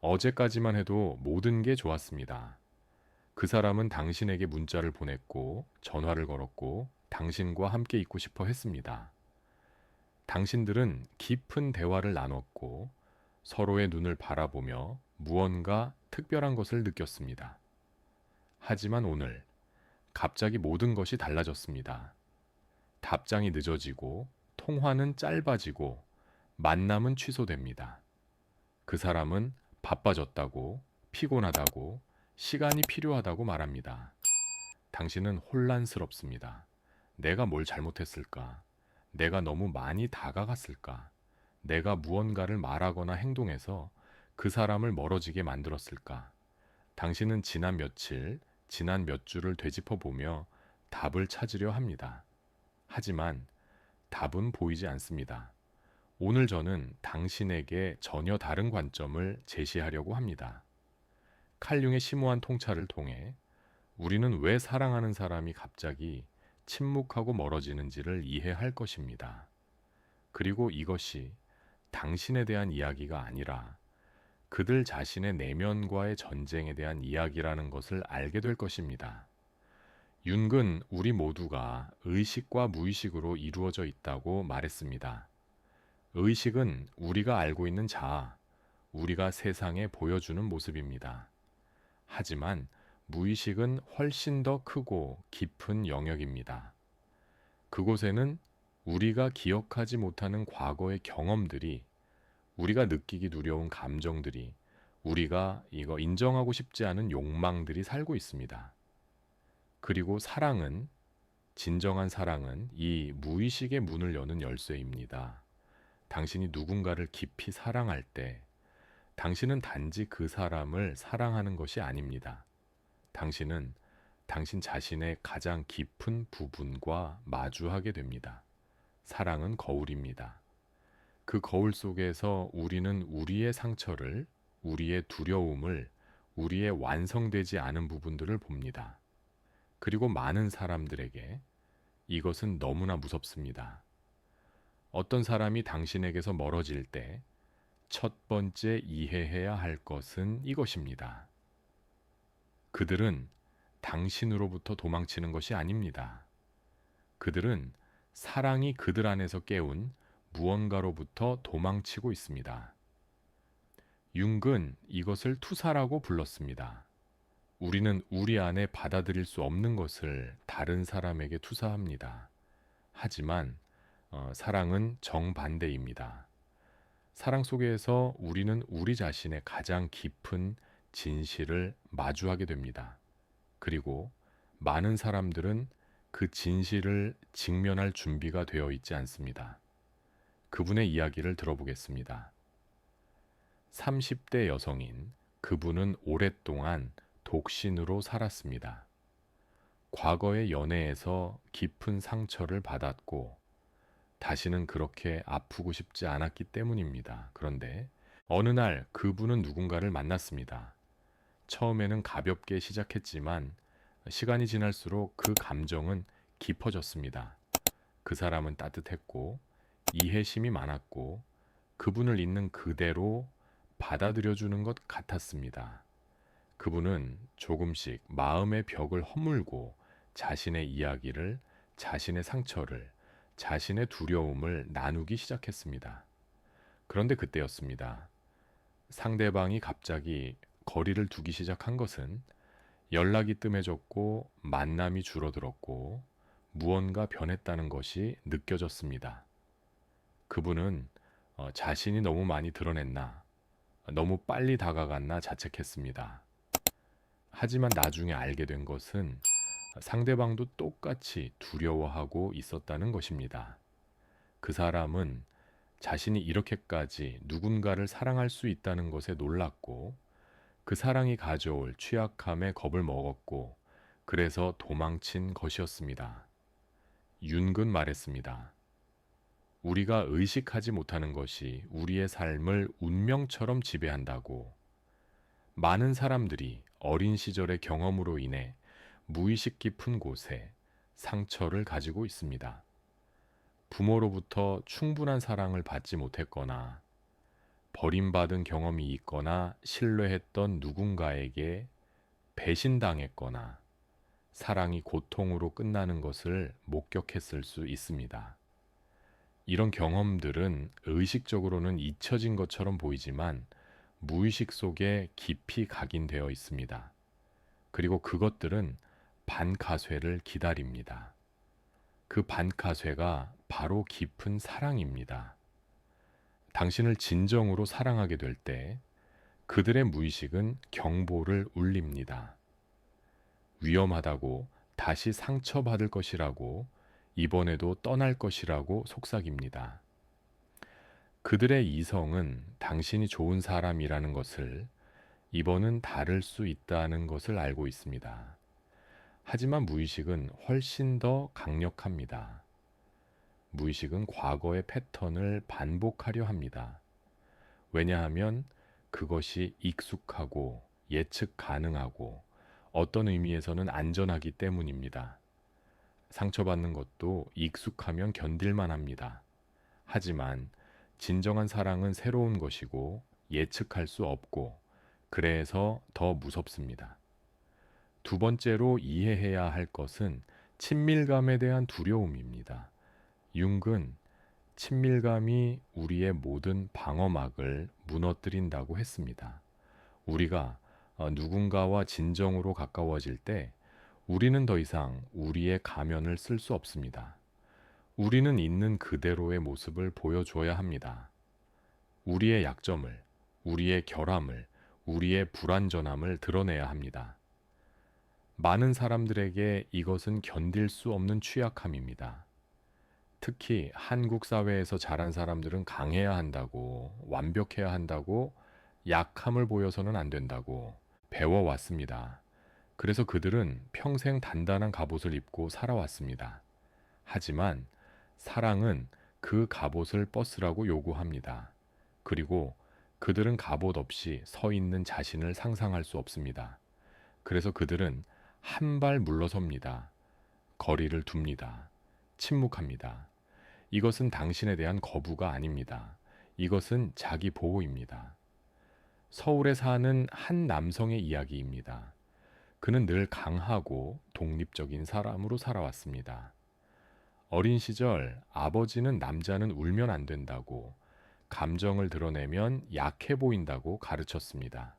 어제까지만 해도 모든 게 좋았습니다. 그 사람은 당신에게 문자를 보냈고, 전화를 걸었고, 당신과 함께 있고 싶어 했습니다. 당신들은 깊은 대화를 나눴고, 서로의 눈을 바라보며 무언가 특별한 것을 느꼈습니다. 하지만 오늘, 갑자기 모든 것이 달라졌습니다. 답장이 늦어지고, 통화는 짧아지고, 만남은 취소됩니다. 그 사람은 바빠졌다고, 피곤하다고, 시간이 필요하다고 말합니다. 당신은 혼란스럽습니다. 내가 뭘 잘못했을까? 내가 너무 많이 다가갔을까? 내가 무언가를 말하거나 행동해서 그 사람을 멀어지게 만들었을까? 당신은 지난 며칠, 지난 몇 주를 되짚어 보며 답을 찾으려 합니다. 하지만 답은 보이지 않습니다. 오늘 저는 당신에게 전혀 다른 관점을 제시하려고 합니다. 칼융의 심오한 통찰을 통해 우리는 왜 사랑하는 사람이 갑자기 침묵하고 멀어지는지를 이해할 것입니다. 그리고 이것이 당신에 대한 이야기가 아니라 그들 자신의 내면과의 전쟁에 대한 이야기라는 것을 알게 될 것입니다. 윤근 우리 모두가 의식과 무의식으로 이루어져 있다고 말했습니다. 의식은 우리가 알고 있는 자아, 우리가 세상에 보여주는 모습입니다. 하지만 무의식은 훨씬 더 크고 깊은 영역입니다. 그곳에는 우리가 기억하지 못하는 과거의 경험들이, 우리가 느끼기 두려운 감정들이, 우리가 이거 인정하고 싶지 않은 욕망들이 살고 있습니다. 그리고 사랑은, 진정한 사랑은 이 무의식의 문을 여는 열쇠입니다. 당신이 누군가를 깊이 사랑할 때, 당신은 단지 그 사람을 사랑하는 것이 아닙니다. 당신은 당신 자신의 가장 깊은 부분과 마주하게 됩니다. 사랑은 거울입니다. 그 거울 속에서 우리는 우리의 상처를, 우리의 두려움을, 우리의 완성되지 않은 부분들을 봅니다. 그리고 많은 사람들에게 이것은 너무나 무섭습니다. 어떤 사람이 당신에게서 멀어질 때 첫 번째 이해해야 할 것은 이것입니다. 그들은 당신으로부터 도망치는 것이 아닙니다. 그들은 사랑이 그들 안에서 깨운 무언가로부터 도망치고 있습니다. 융은 이것을 투사라고 불렀습니다. 우리는 우리 안에 받아들일 수 없는 것을 다른 사람에게 투사합니다. 하지만 사랑은 정반대입니다. 사랑 속에서 우리는 우리 자신의 가장 깊은 진실을 마주하게 됩니다. 그리고 많은 사람들은 그 진실을 직면할 준비가 되어 있지 않습니다. 그분의 이야기를 들어보겠습니다. 30대 여성인 그분은 오랫동안 독신으로 살았습니다. 과거의 연애에서 깊은 상처를 받았고 다시는 그렇게 아프고 싶지 않았기 때문입니다. 그런데 어느 날 그분은 누군가를 만났습니다. 처음에는 가볍게 시작했지만 시간이 지날수록 그 감정은 깊어졌습니다. 그 사람은 따뜻했고 이해심이 많았고 그분을 있는 그대로 받아들여주는 것 같았습니다. 그분은 조금씩 마음의 벽을 허물고 자신의 이야기를, 자신의 상처를, 자신의 두려움을 나누기 시작했습니다. 그런데 그때였습니다. 상대방이 갑자기 거리를 두기 시작한 것은 연락이 뜸해졌고 만남이 줄어들었고 무언가 변했다는 것이 느껴졌습니다. 그분은 자신이 너무 많이 드러냈나, 너무 빨리 다가갔나 자책했습니다. 하지만 나중에 알게 된 것은 상대방도 똑같이 두려워하고 있었다는 것입니다. 그 사람은 자신이 이렇게까지 누군가를 사랑할 수 있다는 것에 놀랐고 그 사랑이 가져올 취약함에 겁을 먹었고 그래서 도망친 것이었습니다. 윤근 말했습니다. 우리가 의식하지 못하는 것이 우리의 삶을 운명처럼 지배한다고. 많은 사람들이 어린 시절의 경험으로 인해 무의식 깊은 곳에 상처를 가지고 있습니다. 부모로부터 충분한 사랑을 받지 못했거나 버림받은 경험이 있거나 신뢰했던 누군가에게 배신당했거나 사랑이 고통으로 끝나는 것을 목격했을 수 있습니다. 이런 경험들은 의식적으로는 잊혀진 것처럼 보이지만 무의식 속에 깊이 각인되어 있습니다. 그리고 그것들은 반카쇠를 기다립니다. 그 반카쇠가 바로 깊은 사랑입니다. 당신을 진정으로 사랑하게 될 때 그들의 무의식은 경보를 울립니다. 위험하다고, 다시 상처받을 것이라고, 이번에도 떠날 것이라고 속삭입니다. 그들의 이성은 당신이 좋은 사람이라는 것을, 이번은 다를 수 있다는 것을 알고 있습니다. 하지만 무의식은 훨씬 더 강력합니다. 무의식은 과거의 패턴을 반복하려 합니다. 왜냐하면 그것이 익숙하고 예측 가능하고 어떤 의미에서는 안전하기 때문입니다. 상처받는 것도 익숙하면 견딜만 합니다. 하지만 진정한 사랑은 새로운 것이고 예측할 수 없고 그래서 더 무섭습니다. 두 번째로 이해해야 할 것은 친밀감에 대한 두려움입니다. 융은 친밀감이 우리의 모든 방어막을 무너뜨린다고 했습니다. 우리가 누군가와 진정으로 가까워질 때 우리는 더 이상 우리의 가면을 쓸 수 없습니다. 우리는 있는 그대로의 모습을 보여줘야 합니다. 우리의 약점을, 우리의 결함을, 우리의 불완전함을 드러내야 합니다. 많은 사람들에게 이것은 견딜 수 없는 취약함입니다. 특히 한국 사회에서 자란 사람들은 강해야 한다고, 완벽해야 한다고, 약함을 보여서는 안 된다고 배워왔습니다. 그래서 그들은 평생 단단한 갑옷을 입고 살아왔습니다. 하지만 사랑은 그 갑옷을 벗으라고 요구합니다. 그리고 그들은 갑옷 없이 서 있는 자신을 상상할 수 없습니다. 그래서 그들은 한 발 물러섭니다. 거리를 둡니다. 침묵합니다. 이것은 당신에 대한 거부가 아닙니다. 이것은 자기 보호입니다. 서울에 사는 한 남성의 이야기입니다. 그는 늘 강하고 독립적인 사람으로 살아왔습니다. 어린 시절 아버지는 남자는 울면 안 된다고, 감정을 드러내면 약해 보인다고 가르쳤습니다.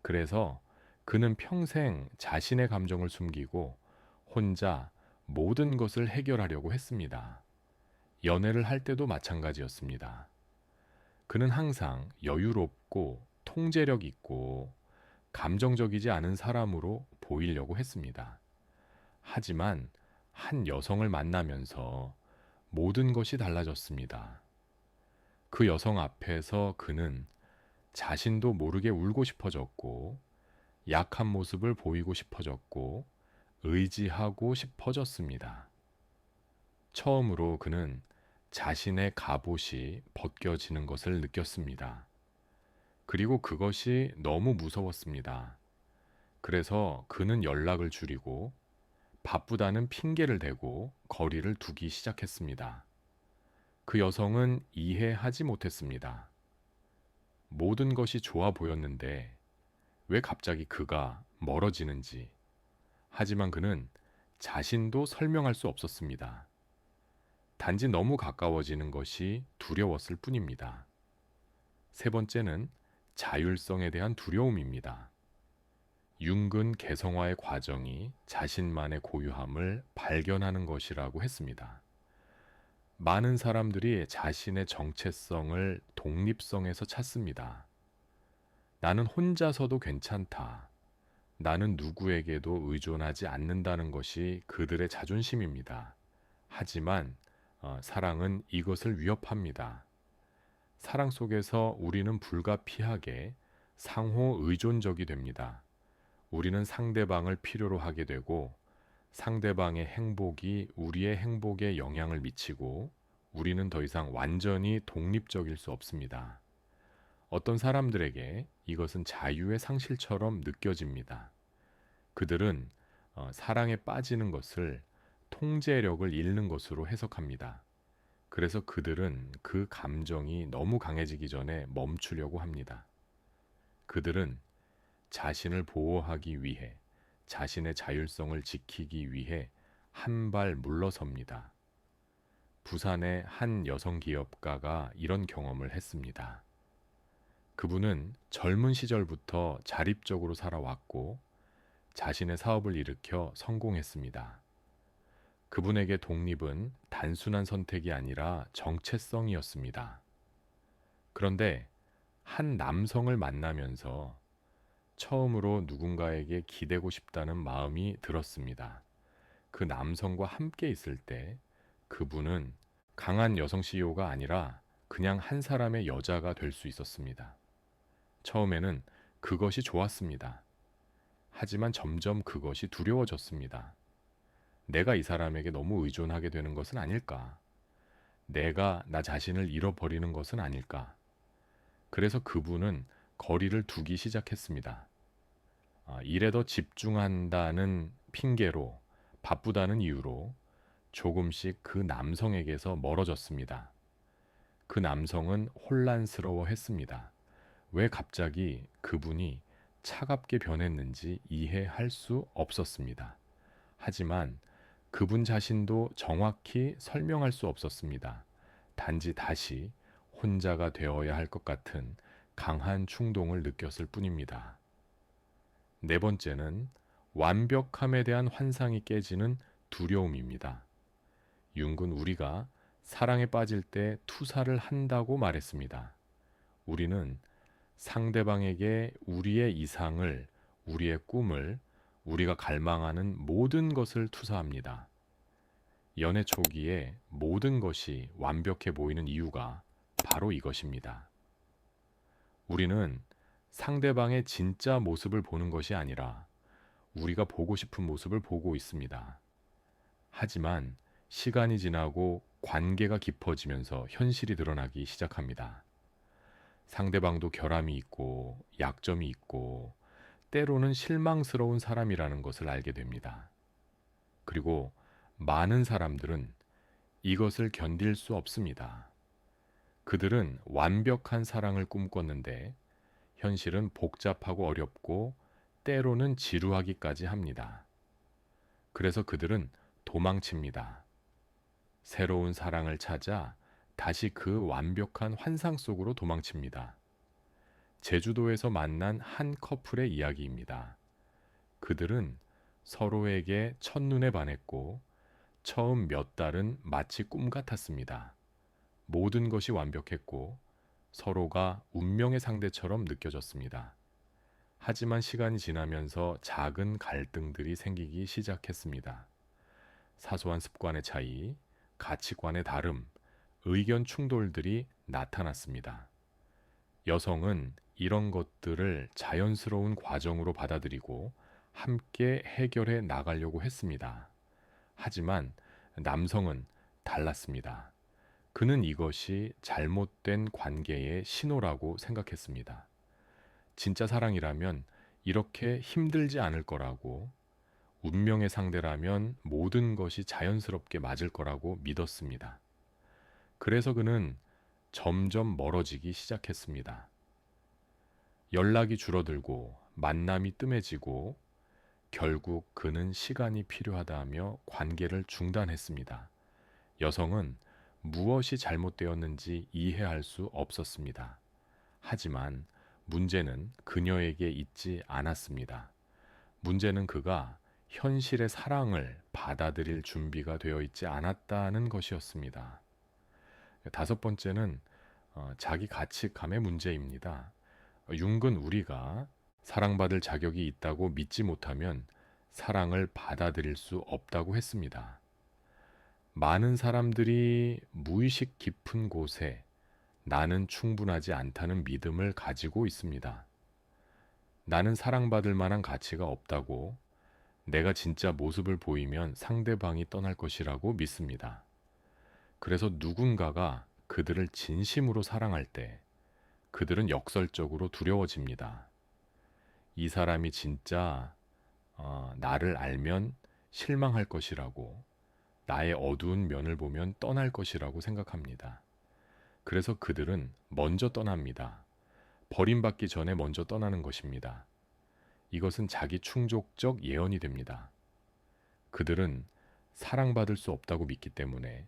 그래서 그는 평생 자신의 감정을 숨기고 혼자 모든 것을 해결하려고 했습니다. 연애를 할 때도 마찬가지였습니다. 그는 항상 여유롭고 통제력 있고 감정적이지 않은 사람으로 보이려고 했습니다. 하지만 한 여성을 만나면서 모든 것이 달라졌습니다. 그 여성 앞에서 그는 자신도 모르게 울고 싶어졌고, 약한 모습을 보이고 싶어졌고, 의지하고 싶어졌습니다. 처음으로 그는 자신의 갑옷이 벗겨지는 것을 느꼈습니다. 그리고 그것이 너무 무서웠습니다. 그래서 그는 연락을 줄이고 바쁘다는 핑계를 대고 거리를 두기 시작했습니다. 그 여성은 이해하지 못했습니다. 모든 것이 좋아 보였는데 왜 갑자기 그가 멀어지는지. 하지만 그는 자신도 설명할 수 없었습니다. 단지 너무 가까워지는 것이 두려웠을 뿐입니다. 세 번째는 자율성에 대한 두려움입니다. 융은 개성화의 과정이 자신만의 고유함을 발견하는 것이라고 했습니다. 많은 사람들이 자신의 정체성을 독립성에서 찾습니다. 나는 혼자서도 괜찮다. 나는 누구에게도 의존하지 않는다는 것이 그들의 자존심입니다. 하지만 사랑은 이것을 위협합니다. 사랑 속에서 우리는 불가피하게 상호 의존적이 됩니다. 우리는 상대방을 필요로 하게 되고 상대방의 행복이 우리의 행복에 영향을 미치고 우리는 더 이상 완전히 독립적일 수 없습니다. 어떤 사람들에게 이것은 자유의 상실처럼 느껴집니다. 그들은 사랑에 빠지는 것을 통제력을 잃는 것으로 해석합니다. 그래서 그들은 그 감정이 너무 강해지기 전에 멈추려고 합니다. 그들은 자신을 보호하기 위해, 자신의 자율성을 지키기 위해 한 발 물러섭니다. 부산의 한 여성 기업가가 이런 경험을 했습니다. 그분은 젊은 시절부터 자립적으로 살아왔고 자신의 사업을 일으켜 성공했습니다. 그분에게 독립은 단순한 선택이 아니라 정체성이었습니다. 그런데 한 남성을 만나면서 처음으로 누군가에게 기대고 싶다는 마음이 들었습니다. 그 남성과 함께 있을 때 그분은 강한 여성 CEO가 아니라 그냥 한 사람의 여자가 될 수 있었습니다. 처음에는 그것이 좋았습니다. 하지만 점점 그것이 두려워졌습니다. 내가 이 사람에게 너무 의존하게 되는 것은 아닐까? 내가 나 자신을 잃어버리는 것은 아닐까? 그래서 그분은 거리를 두기 시작했습니다. 일에 더 집중한다는 핑계로, 바쁘다는 이유로 조금씩 그 남성에게서 멀어졌습니다. 그 남성은 혼란스러워 했습니다. 왜 갑자기 그분이 차갑게 변했는지 이해할 수 없었습니다. 하지만 그분 자신도 정확히 설명할 수 없었습니다. 단지 다시 혼자가 되어야 할 것 같은 강한 충동을 느꼈을 뿐입니다. 네 번째는 완벽함에 대한 환상이 깨지는 두려움입니다. 융은 우리가 사랑에 빠질 때 투사를 한다고 말했습니다. 우리는 상대방에게 우리의 이상을, 우리의 꿈을, 우리가 갈망하는 모든 것을 투사합니다. 연애 초기에 모든 것이 완벽해 보이는 이유가 바로 이것입니다. 우리는 상대방의 진짜 모습을 보는 것이 아니라 우리가 보고 싶은 모습을 보고 있습니다. 하지만 시간이 지나고 관계가 깊어지면서 현실이 드러나기 시작합니다. 상대방도 결함이 있고 약점이 있고 때로는 실망스러운 사람이라는 것을 알게 됩니다. 그리고 많은 사람들은 이것을 견딜 수 없습니다. 그들은 완벽한 사랑을 꿈꿨는데 현실은 복잡하고 어렵고 때로는 지루하기까지 합니다. 그래서 그들은 도망칩니다. 새로운 사랑을 찾아 다시 그 완벽한 환상 속으로 도망칩니다. 제주도에서 만난 한 커플의 이야기입니다. 그들은 서로에게 첫눈에 반했고 처음 몇 달은 마치 꿈 같았습니다. 모든 것이 완벽했고 서로가 운명의 상대처럼 느껴졌습니다. 하지만 시간이 지나면서 작은 갈등들이 생기기 시작했습니다. 사소한 습관의 차이, 가치관의 다름, 의견 충돌들이 나타났습니다. 여성은 이런 것들을 자연스러운 과정으로 받아들이고 함께 해결해 나가려고 했습니다. 하지만 남성은 달랐습니다. 그는 이것이 잘못된 관계의 신호라고 생각했습니다. 진짜 사랑이라면 이렇게 힘들지 않을 거라고, 운명의 상대라면 모든 것이 자연스럽게 맞을 거라고 믿었습니다. 그래서 그는 점점 멀어지기 시작했습니다. 연락이 줄어들고 만남이 뜸해지고 결국 그는 시간이 필요하다며 관계를 중단했습니다. 여성은 무엇이 잘못되었는지 이해할 수 없었습니다. 하지만 문제는 그녀에게 있지 않았습니다. 문제는 그가 현실의 사랑을 받아들일 준비가 되어 있지 않았다는 것이었습니다. 다섯 번째는 자기 가치감의 문제입니다. 융은 우리가 사랑받을 자격이 있다고 믿지 못하면 사랑을 받아들일 수 없다고 했습니다. 많은 사람들이 무의식 깊은 곳에 나는 충분하지 않다는 믿음을 가지고 있습니다. 나는 사랑받을 만한 가치가 없다고, 내가 진짜 모습을 보이면 상대방이 떠날 것이라고 믿습니다. 그래서 누군가가 그들을 진심으로 사랑할 때 그들은 역설적으로 두려워집니다. 이 사람이 진짜 나를 알면 실망할 것이라고, 나의 어두운 면을 보면 떠날 것이라고 생각합니다. 그래서 그들은 먼저 떠납니다. 버림받기 전에 먼저 떠나는 것입니다. 이것은 자기 충족적 예언이 됩니다. 그들은 사랑받을 수 없다고 믿기 때문에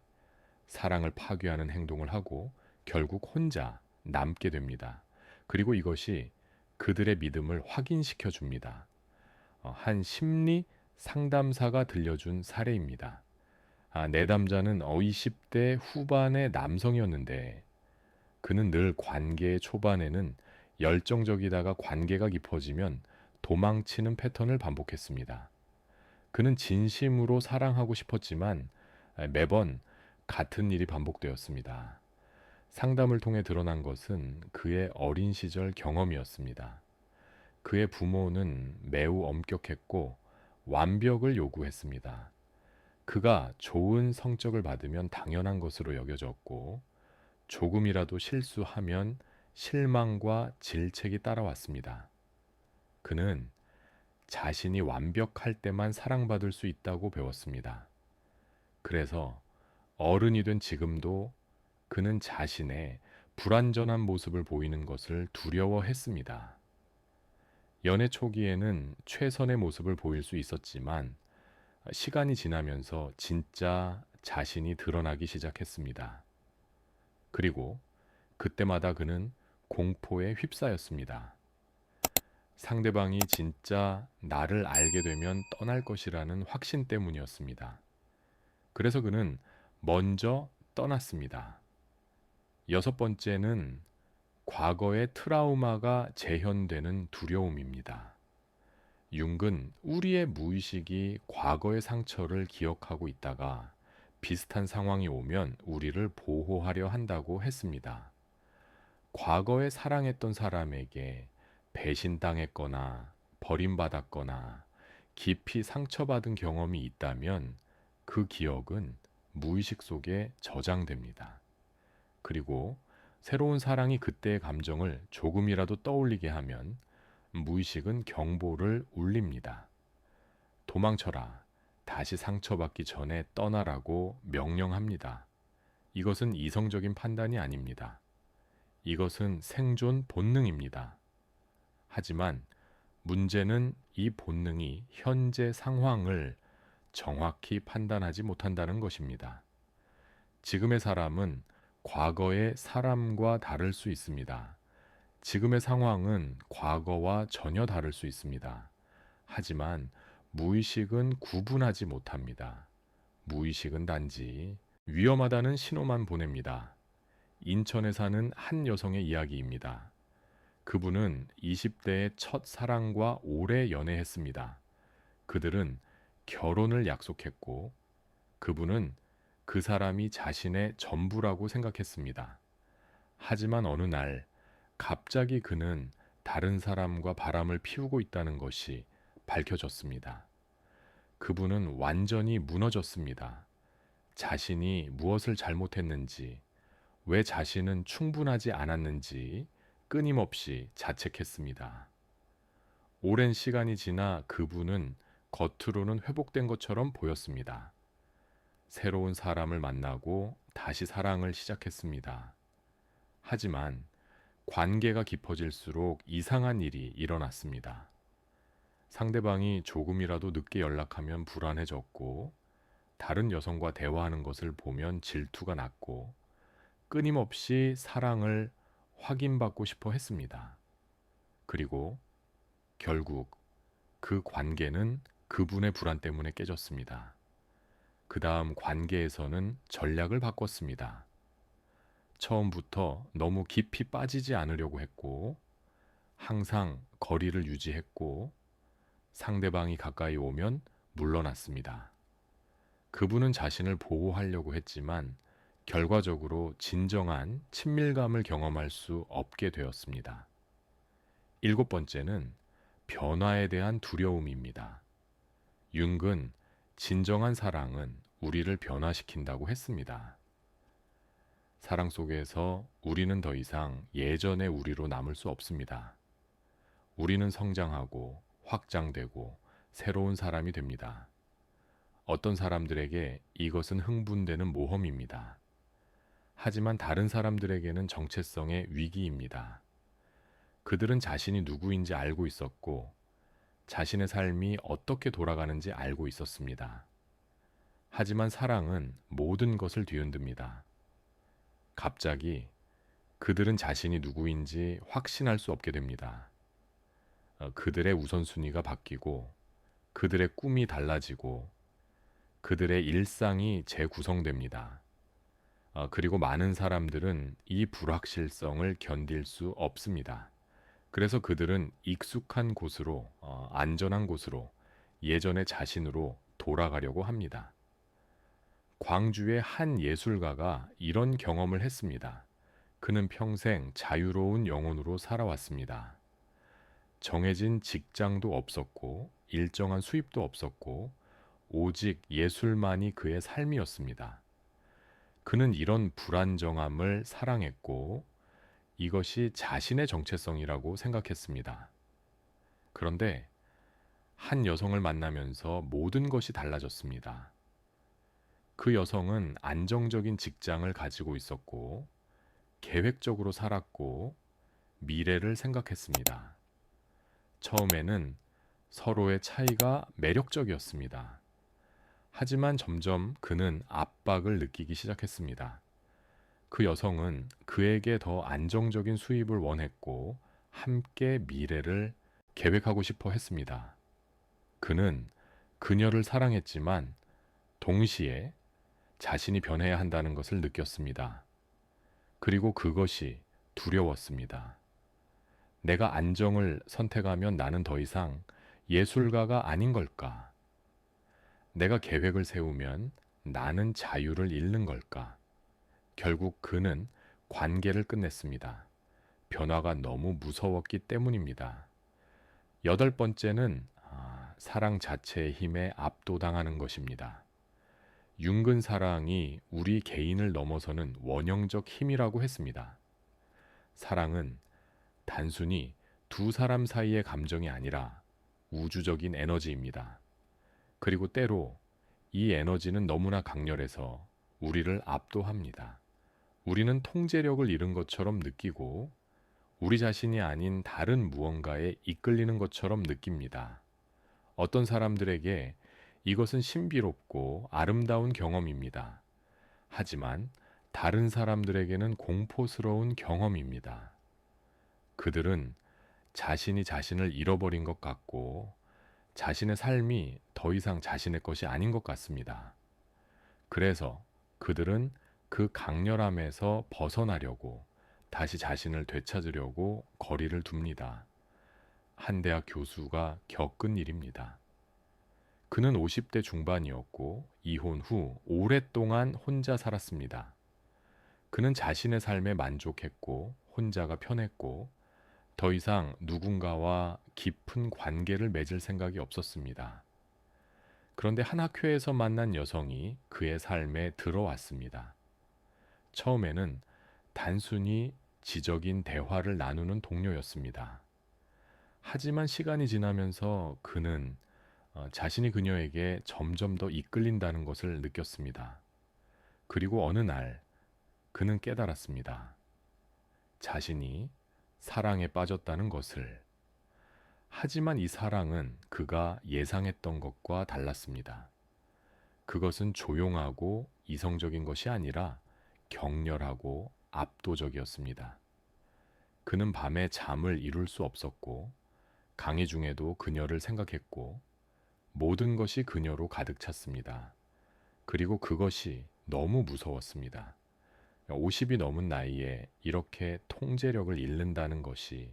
사랑을 파괴하는 행동을 하고 결국 혼자 남게 됩니다. 그리고 이것이 그들의 믿음을 확인시켜 줍니다. 한 심리 상담사가 들려준 사례입니다. 내담자는 20대 후반의 남성이었는데 그는 늘 관계의 초반에는 열정적이다가 관계가 깊어지면 도망치는 패턴을 반복했습니다. 그는 진심으로 사랑하고 싶었지만 매번 같은 일이 반복되었습니다. 상담을 통해 드러난 것은 그의 어린 시절 경험이었습니다. 그의 부모는 매우 엄격했고 완벽을 요구했습니다. 그가 좋은 성적을 받으면 당연한 것으로 여겨졌고 조금이라도 실수하면 실망과 질책이 따라왔습니다. 그는 자신이 완벽할 때만 사랑받을 수 있다고 배웠습니다. 그래서 어른이 된 지금도 그는 자신의 불완전한 모습을 보이는 것을 두려워했습니다. 연애 초기에는 최선의 모습을 보일 수 있었지만 시간이 지나면서 진짜 자신이 드러나기 시작했습니다. 그리고 그때마다 그는 공포에 휩싸였습니다. 상대방이 진짜 나를 알게 되면 떠날 것이라는 확신 때문이었습니다. 그래서 그는 먼저 떠났습니다. 여섯 번째는 과거의 트라우마가 재현되는 두려움입니다. 융은 우리의 무의식이 과거의 상처를 기억하고 있다가 비슷한 상황이 오면 우리를 보호하려 한다고 했습니다. 과거에 사랑했던 사람에게 배신당했거나 버림받았거나 깊이 상처받은 경험이 있다면 그 기억은 무의식 속에 저장됩니다. 그리고 새로운 사랑이 그때의 감정을 조금이라도 떠올리게 하면 무의식은 경보를 울립니다. 도망쳐라. 다시 상처받기 전에 떠나라고 명령합니다. 이것은 이성적인 판단이 아닙니다. 이것은 생존 본능입니다. 하지만 문제는 이 본능이 현재 상황을 정확히 판단하지 못한다는 것입니다. 지금의 사람은 과거의 사람과 다를 수 있습니다. 지금의 상황은 과거와 전혀 다를 수 있습니다. 하지만 무의식은 구분하지 못합니다. 무의식은 단지 위험하다는 신호만 보냅니다. 인천에 사는 한 여성의 이야기입니다. 그분은 20대의 첫 사랑과 오래 연애했습니다. 그들은 결혼을 약속했고 그분은 그 사람이 자신의 전부라고 생각했습니다. 하지만 어느 날 갑자기 그는 다른 사람과 바람을 피우고 있다는 것이 밝혀졌습니다. 그분은 완전히 무너졌습니다. 자신이 무엇을 잘못했는지, 왜 자신은 충분하지 않았는지 끊임없이 자책했습니다. 오랜 시간이 지나 그분은 겉으로는 회복된 것처럼 보였습니다. 새로운 사람을 만나고 다시 사랑을 시작했습니다. 하지만 관계가 깊어질수록 이상한 일이 일어났습니다. 상대방이 조금이라도 늦게 연락하면 불안해졌고, 다른 여성과 대화하는 것을 보면 질투가 났고, 끊임없이 사랑을 확인받고 싶어 했습니다. 그리고 결국 그 관계는 그분의 불안 때문에 깨졌습니다. 그 다음 관계에서는 전략을 바꿨습니다. 처음부터 너무 깊이 빠지지 않으려고 했고, 항상 거리를 유지했고, 상대방이 가까이 오면 물러났습니다. 그분은 자신을 보호하려고 했지만, 결과적으로 진정한 친밀감을 경험할 수 없게 되었습니다. 일곱 번째는 변화에 대한 두려움입니다. 융은 진정한 사랑은 우리를 변화시킨다고 했습니다. 사랑 속에서 우리는 더 이상 예전의 우리로 남을 수 없습니다. 우리는 성장하고 확장되고 새로운 사람이 됩니다. 어떤 사람들에게 이것은 흥분되는 모험입니다. 하지만 다른 사람들에게는 정체성의 위기입니다. 그들은 자신이 누구인지 알고 있었고 자신의 삶이 어떻게 돌아가는지 알고 있었습니다. 하지만 사랑은 모든 것을 뒤흔듭니다. 갑자기 그들은 자신이 누구인지 확신할 수 없게 됩니다. 그들의 우선순위가 바뀌고 그들의 꿈이 달라지고 그들의 일상이 재구성됩니다. 그리고 많은 사람들은 이 불확실성을 견딜 수 없습니다. 그래서 그들은 익숙한 곳으로, 안전한 곳으로, 예전의 자신으로 돌아가려고 합니다. 광주의 한 예술가가 이런 경험을 했습니다. 그는 평생 자유로운 영혼으로 살아왔습니다. 정해진 직장도 없었고, 일정한 수입도 없었고, 오직 예술만이 그의 삶이었습니다. 그는 이런 불안정함을 사랑했고, 이것이 자신의 정체성이라고 생각했습니다. 그런데 한 여성을 만나면서 모든 것이 달라졌습니다. 그 여성은 안정적인 직장을 가지고 있었고, 계획적으로 살았고, 미래를 생각했습니다. 처음에는 서로의 차이가 매력적이었습니다. 하지만 점점 그는 압박을 느끼기 시작했습니다. 그 여성은 그에게 더 안정적인 수입을 원했고 함께 미래를 계획하고 싶어 했습니다. 그는 그녀를 사랑했지만 동시에 자신이 변해야 한다는 것을 느꼈습니다. 그리고 그것이 두려웠습니다. 내가 안정을 선택하면 나는 더 이상 예술가가 아닌 걸까? 내가 계획을 세우면 나는 자유를 잃는 걸까? 결국 그는 관계를 끝냈습니다. 변화가 너무 무서웠기 때문입니다. 여덟 번째는 사랑 자체의 힘에 압도당하는 것입니다. 윤근 사랑이 우리 개인을 넘어서는 원형적 힘이라고 했습니다. 사랑은 단순히 두 사람 사이의 감정이 아니라 우주적인 에너지입니다. 그리고 때로 이 에너지는 너무나 강렬해서 우리를 압도합니다. 우리는 통제력을 잃은 것처럼 느끼고 우리 자신이 아닌 다른 무언가에 이끌리는 것처럼 느낍니다. 어떤 사람들에게 이것은 신비롭고 아름다운 경험입니다. 하지만 다른 사람들에게는 공포스러운 경험입니다. 그들은 자신이 자신을 잃어버린 것 같고 자신의 삶이 더 이상 자신의 것이 아닌 것 같습니다. 그래서 그들은 그 강렬함에서 벗어나려고 다시 자신을 되찾으려고 거리를 둡니다. 한 대학 교수가 겪은 일입니다. 그는 50대 중반이었고 이혼 후 오랫동안 혼자 살았습니다. 그는 자신의 삶에 만족했고 혼자가 편했고 더 이상 누군가와 깊은 관계를 맺을 생각이 없었습니다. 그런데 한 학교에서 만난 여성이 그의 삶에 들어왔습니다. 처음에는 단순히 지적인 대화를 나누는 동료였습니다. 하지만 시간이 지나면서 그는 자신이 그녀에게 점점 더 이끌린다는 것을 느꼈습니다. 그리고 어느 날 그는 깨달았습니다. 자신이 사랑에 빠졌다는 것을. 하지만 이 사랑은 그가 예상했던 것과 달랐습니다. 그것은 조용하고 이성적인 것이 아니라 격렬하고 압도적이었습니다. 그는 밤에 잠을 이룰 수 없었고 강의 중에도 그녀를 생각했고 모든 것이 그녀로 가득 찼습니다. 그리고 그것이 너무 무서웠습니다. 50이 넘은 나이에 이렇게 통제력을 잃는다는 것이,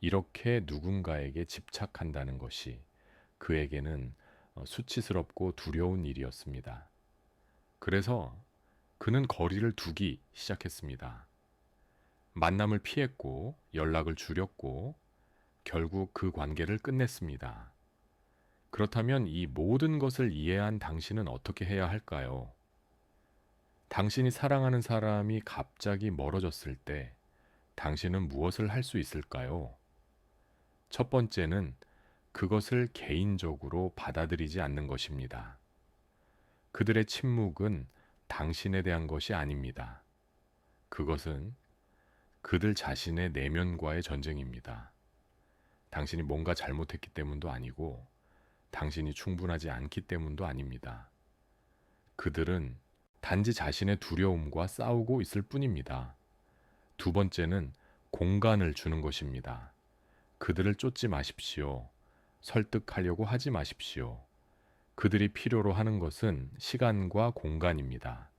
이렇게 누군가에게 집착한다는 것이 그에게는 수치스럽고 두려운 일이었습니다. 그래서 그는 거리를 두기 시작했습니다. 만남을 피했고 연락을 줄였고 결국 그 관계를 끝냈습니다. 그렇다면 이 모든 것을 이해한 당신은 어떻게 해야 할까요? 당신이 사랑하는 사람이 갑자기 멀어졌을 때 당신은 무엇을 할 수 있을까요? 첫 번째는 그것을 개인적으로 받아들이지 않는 것입니다. 그들의 침묵은 당신에 대한 것이 아닙니다. 그것은 그들 자신의 내면과의 전쟁입니다. 당신이 뭔가 잘못했기 때문도 아니고 당신이 충분하지 않기 때문도 아닙니다. 그들은 단지 자신의 두려움과 싸우고 있을 뿐입니다. 두 번째는 공간을 주는 것입니다. 그들을 쫓지 마십시오. 설득하려고 하지 마십시오. 그들이 필요로 하는 것은 시간과 공간입니다.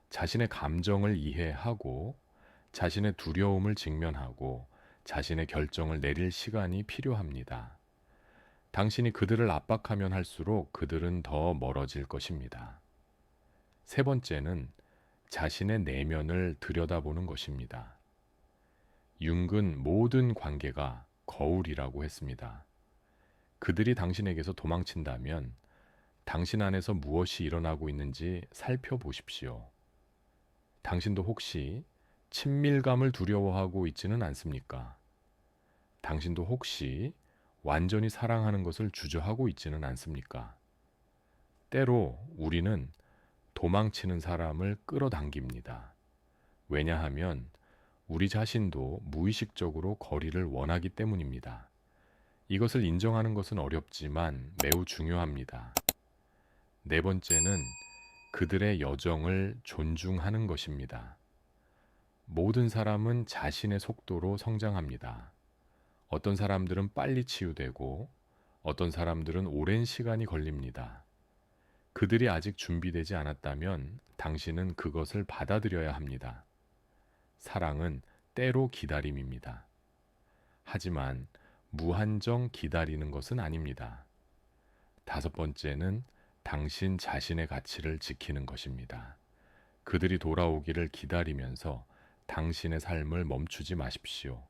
자신의 감정을 이해하고 자신의 두려움을 직면하고 자신의 결정을 내릴 시간이 필요합니다. 당신이 그들을 압박하면 할수록 그들은 더 멀어질 것입니다. 세 번째는 자신의 내면을 들여다보는 것입니다. 융은 모든 관계가 거울이라고 했습니다. 그들이 당신에게서 도망친다면 당신 안에서 무엇이 일어나고 있는지 살펴보십시오. 당신도 혹시 친밀감을 두려워하고 있지는 않습니까? 당신도 혹시 완전히 사랑하는 것을 주저하고 있지는 않습니까? 때로 우리는 도망치는 사람을 끌어당깁니다. 왜냐하면 우리 자신도 무의식적으로 거리를 원하기 때문입니다. 이것을 인정하는 것은 어렵지만 매우 중요합니다. 네 번째는 그들의 여정을 존중하는 것입니다. 모든 사람은 자신의 속도로 성장합니다. 어떤 사람들은 빨리 치유되고 어떤 사람들은 오랜 시간이 걸립니다. 그들이 아직 준비되지 않았다면 당신은 그것을 받아들여야 합니다. 사랑은 때로 기다림입니다. 하지만 무한정 기다리는 것은 아닙니다. 다섯 번째는 당신 자신의 가치를 지키는 것입니다. 그들이 돌아오기를 기다리면서 당신의 삶을 멈추지 마십시오.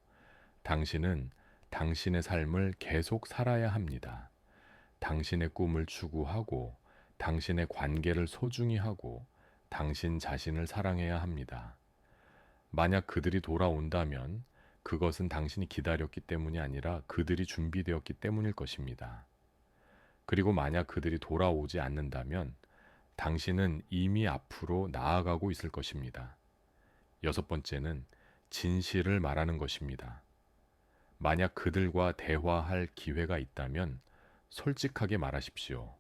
당신은 당신의 삶을 계속 살아야 합니다. 당신의 꿈을 추구하고 당신의 관계를 소중히 하고 당신 자신을 사랑해야 합니다. 만약 그들이 돌아온다면 그것은 당신이 기다렸기 때문이 아니라 그들이 준비되었기 때문일 것입니다. 그리고 만약 그들이 돌아오지 않는다면 당신은 이미 앞으로 나아가고 있을 것입니다. 여섯 번째는 진실을 말하는 것입니다. 만약 그들과 대화할 기회가 있다면 솔직하게 말하십시오.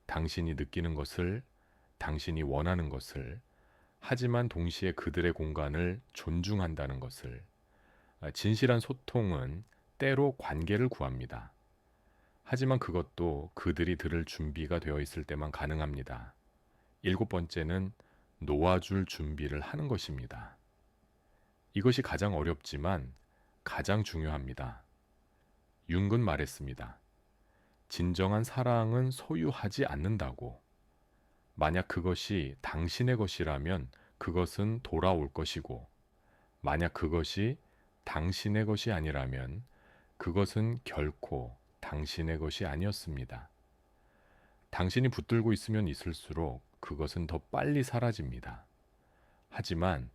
당신이 느끼는 것을, 당신이 원하는 것을, 하지만 동시에 그들의 공간을 존중한다는 것을. 진실한 소통은 때로 관계를 구합니다. 하지만 그것도 그들이 들을 준비가 되어 있을 때만 가능합니다. 일곱 번째는 놓아줄 준비를 하는 것입니다. 이것이 가장 어렵지만 가장 중요합니다. 융은 말했습니다. 진정한 사랑은 소유하지 않는다고. 만약 그것이 당신의 것이라면 그것은 돌아올 것이고, 만약 그것이 당신의 것이 아니라면 그것은 결코 당신의 것이 아니었습니다. 당신이 붙들고 있으면 있을수록 그것은 더 빨리 사라집니다. 하지만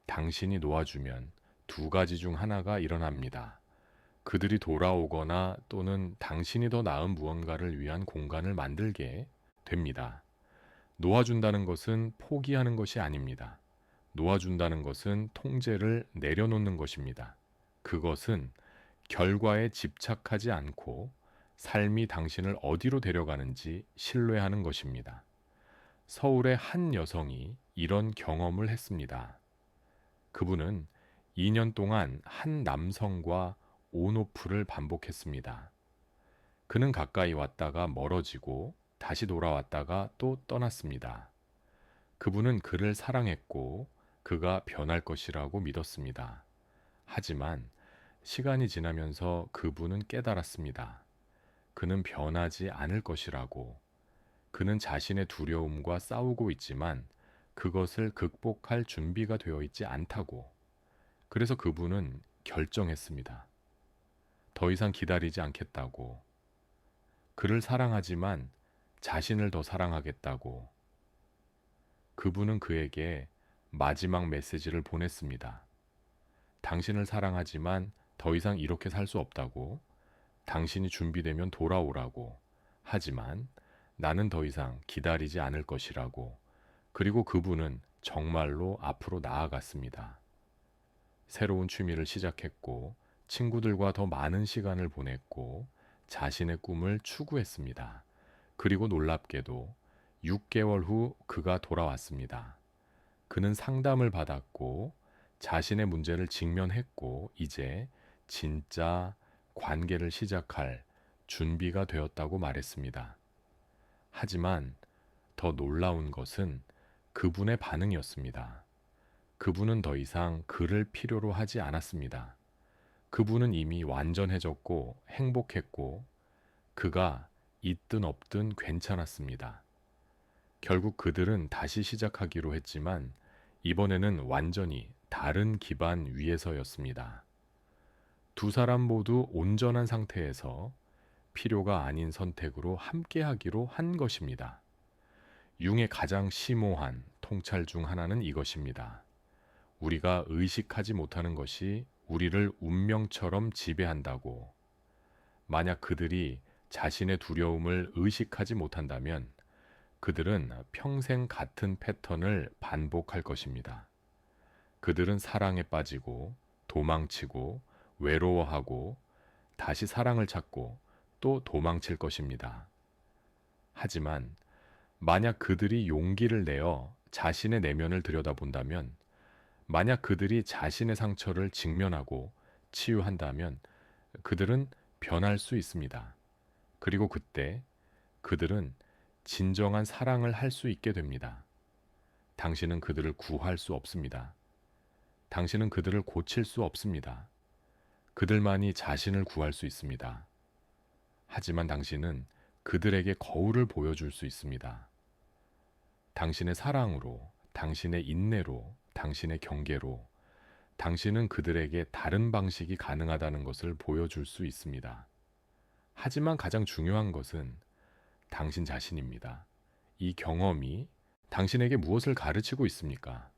당신이 놓아주면 두 가지 중 하나가 일어납니다. 그들이 돌아오거나 또는 당신이 더 나은 무언가를 위한 공간을 만들게 됩니다. 놓아준다는 것은 포기하는 것이 아닙니다. 놓아준다는 것은 통제를 내려놓는 것입니다. 그것은 결과에 집착하지 않고 삶이 당신을 어디로 데려가는지 신뢰하는 것입니다. 서울의 한 여성이 이런 경험을 했습니다. 그분은 2년 동안 한 남성과 온오프를 반복했습니다. 그는 가까이 왔다가 멀어지고 다시 돌아왔다가 또 떠났습니다. 그분은 그를 사랑했고 그가 변할 것이라고 믿었습니다. 하지만 시간이 지나면서 그분은 깨달았습니다. 그는 변하지 않을 것이라고. 그는 자신의 두려움과 싸우고 있지만 그것을 극복할 준비가 되어 있지 않다고. 그래서 그분은 결정했습니다. 더 이상 기다리지 않겠다고. 그를 사랑하지만 자신을 더 사랑하겠다고. 그분은 그에게 마지막 메시지를 보냈습니다. 당신을 사랑하지만 더 이상 이렇게 살 수 없다고. 당신이 준비되면 돌아오라고. 하지만 나는 더 이상 기다리지 않을 것이라고. 그리고 그분은 정말로 앞으로 나아갔습니다. 새로운 취미를 시작했고, 친구들과 더 많은 시간을 보냈고, 자신의 꿈을 추구했습니다. 그리고 놀랍게도 6개월 후 그가 돌아왔습니다. 그는 상담을 받았고, 자신의 문제를 직면했고, 이제 진짜 관계를 시작할 준비가 되었다고 말했습니다. 하지만 더 놀라운 것은 그분의 반응이었습니다. 그분은 더 이상 그를 필요로 하지 않았습니다. 그분은 이미 완전해졌고 행복했고 그가 있든 없든 괜찮았습니다. 결국 그들은 다시 시작하기로 했지만 이번에는 완전히 다른 기반 위에서였습니다. 두 사람 모두 온전한 상태에서 필요가 아닌 선택으로 함께하기로 한 것입니다. 융의 가장 심오한 통찰 중 하나는 이것입니다. 우리가 의식하지 못하는 것이 우리를 운명처럼 지배한다고. 만약 그들이 자신의 두려움을 의식하지 못한다면 그들은 평생 같은 패턴을 반복할 것입니다. 그들은 사랑에 빠지고 도망치고 외로워하고 다시 사랑을 찾고 또 도망칠 것입니다. 하지만 만약 그들이 용기를 내어 자신의 내면을 들여다본다면, 만약 그들이 자신의 상처를 직면하고 치유한다면 그들은 변할 수 있습니다. 그리고 그때 그들은 진정한 사랑을 할 수 있게 됩니다. 당신은 그들을 구할 수 없습니다. 당신은 그들을 고칠 수 없습니다. 그들만이 자신을 구할 수 있습니다. 하지만 당신은 그들에게 거울을 보여줄 수 있습니다. 당신의 사랑으로, 당신의 인내로, 당신의 경계로 당신은 그들에게 다른 방식이 가능하다는 것을 보여줄 수 있습니다. 하지만 가장 중요한 것은 당신 자신입니다. 이 경험이 당신에게 무엇을 가르치고 있습니까?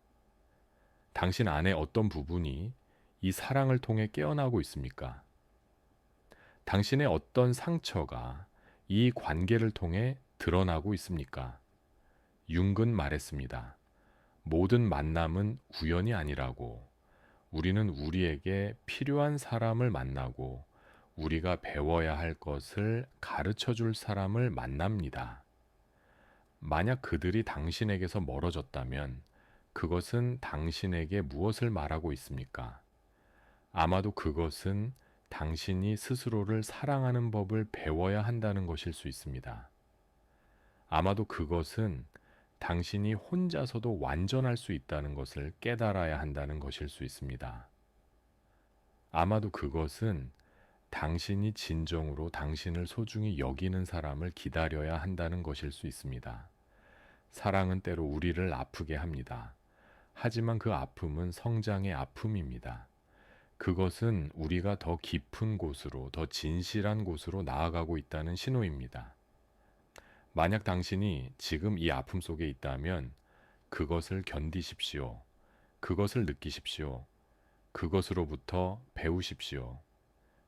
당신 안에 어떤 부분이 이 사랑을 통해 깨어나고 있습니까? 당신의 어떤 상처가 이 관계를 통해 드러나고 있습니까? 융은 말했습니다. 모든 만남은 우연이 아니라고. 우리는 우리에게 필요한 사람을 만나고 우리가 배워야 할 것을 가르쳐 줄 사람을 만납니다. 만약 그들이 당신에게서 멀어졌다면 그것은 당신에게 무엇을 말하고 있습니까? 아마도 그것은 당신이 스스로를 사랑하는 법을 배워야 한다는 것일 수 있습니다. 아마도 그것은 당신이 혼자서도 완전할 수 있다는 것을 깨달아야 한다는 것일 수 있습니다. 아마도 그것은 당신이 진정으로 당신을 소중히 여기는 사람을 기다려야 한다는 것일 수 있습니다. 사랑은 때로 우리를 아프게 합니다. 하지만 그 아픔은 성장의 아픔입니다. 그것은 우리가 더 깊은 곳으로, 더 진실한 곳으로 나아가고 있다는 신호입니다. 만약 당신이 지금 이 아픔 속에 있다면 그것을 견디십시오. 그것을 느끼십시오. 그것으로부터 배우십시오.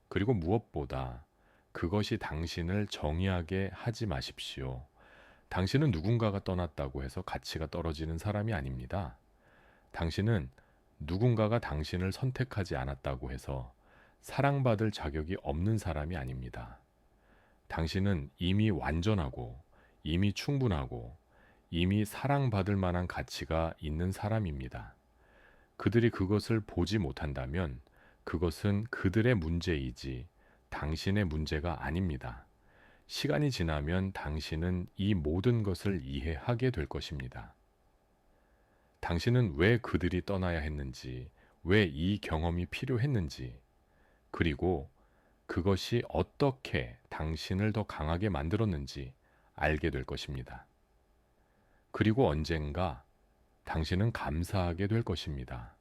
그리고 무엇보다 그것이 당신을 정의하게 하지 마십시오. 당신은 누군가가 떠났다고 해서 가치가 떨어지는 사람이 아닙니다. 당신은 누군가가 당신을 선택하지 않았다고 해서 사랑받을 자격이 없는 사람이 아닙니다. 당신은 이미 완전하고 이미 충분하고 이미 사랑받을 만한 가치가 있는 사람입니다. 그들이 그것을 보지 못한다면 그것은 그들의 문제이지 당신의 문제가 아닙니다. 시간이 지나면 당신은 이 모든 것을 이해하게 될 것입니다. 당신은 왜 그들이 떠나야 했는지, 왜 이 경험이 필요했는지, 그리고 그것이 어떻게 당신을 더 강하게 만들었는지 알게 될 것입니다. 그리고 언젠가 당신은 감사하게 될 것입니다.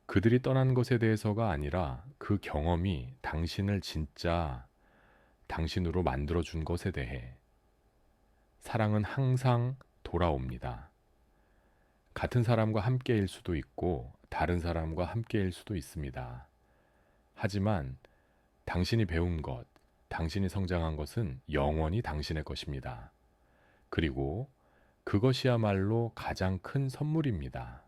그들이 떠난 것에 대해서가 아니라 그 경험이 당신을 진짜 당신으로 만들어준 것에 대해. 사랑은 항상 돌아옵니다. 같은 사람과 함께일 수도 있고 다른 사람과 함께일 수도 있습니다. 하지만 당신이 배운 것, 당신이 성장한 것은 영원히 당신의 것입니다. 그리고 그것이야말로 가장 큰 선물입니다.